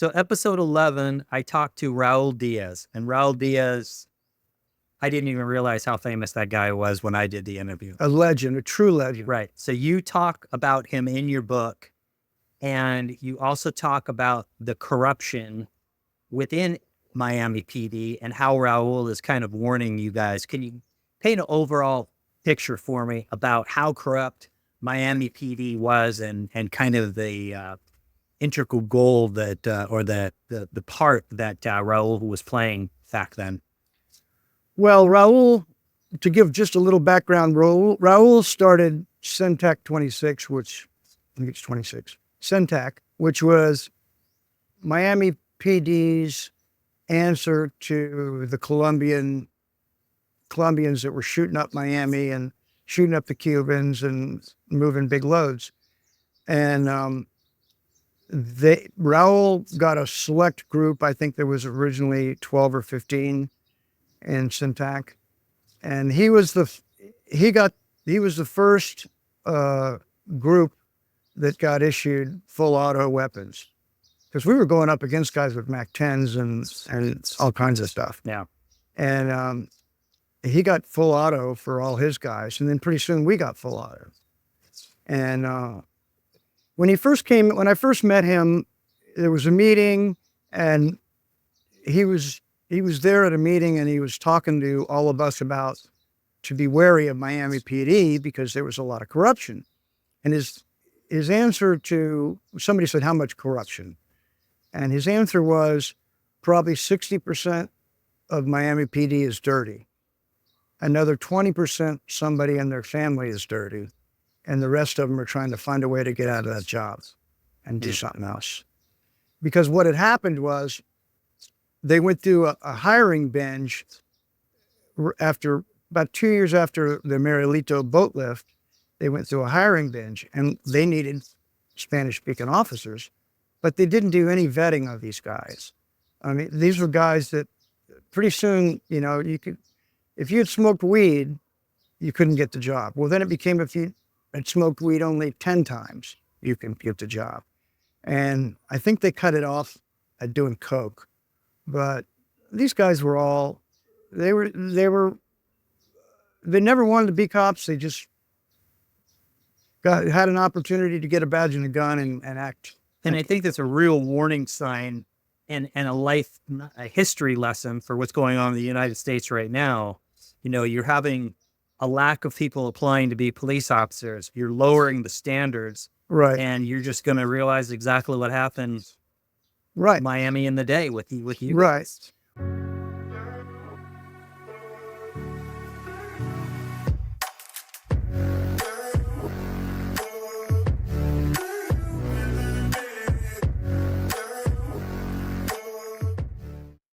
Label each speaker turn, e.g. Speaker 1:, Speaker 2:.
Speaker 1: So episode 11, I talked to Raul Diaz, and Raul Diaz, I didn't even realize how famous that guy was when I did the interview.
Speaker 2: A legend, a true legend.
Speaker 1: Right. So you talk about him in your book, and you also talk about the corruption within Miami PD and how Raul is kind of warning you guys. Can you paint an overall picture for me about how corrupt Miami PD was and kind of the integral goal that, or the part that Raul was playing back then?
Speaker 2: Well, Raul, to give just a little background, Raul started Centac 26, which I think it's 26, Centac, which was Miami PD's answer to the Colombians that were shooting up Miami and shooting up the Cubans and moving big loads. And Raul got a select group. I think there was originally 12 or 15 in Centac, and he was the first group that got issued full auto weapons, because we were going up against guys with MAC-10s and all kinds of stuff.
Speaker 1: Yeah.
Speaker 2: And he got full auto for all his guys, and then pretty soon we got full auto. And when I first met him, there was a meeting, and he was there at a meeting, and he was talking to all of us about to be wary of Miami PD because there was a lot of corruption. And his answer to somebody said, "How much corruption?" And his answer was, probably 60% of Miami PD is dirty. Another 20%, somebody in their family is dirty. And the rest of them are trying to find a way to get out of that job and do something else. Because what had happened was they went through a hiring binge after about 2 years after the Marielito boat lift. They went through a hiring binge, and they needed Spanish-speaking officers, but they didn't do any vetting of these guys. I mean, these were guys that pretty soon, if you had smoked weed, you couldn't get the job. Well, then it became, if you had smoked weed only 10 times, you can get the job. And I think they cut it off at doing coke. But these guys were they never wanted to be cops. They just had an opportunity to get a badge and a gun and act.
Speaker 1: And I think that's a real warning sign and a history lesson for what's going on in the United States right now. You're having a lack of people applying to be police officers. You're lowering the standards.
Speaker 2: Right.
Speaker 1: And you're just going to realize exactly what happened
Speaker 2: right
Speaker 1: Miami in the day with you.
Speaker 2: Right.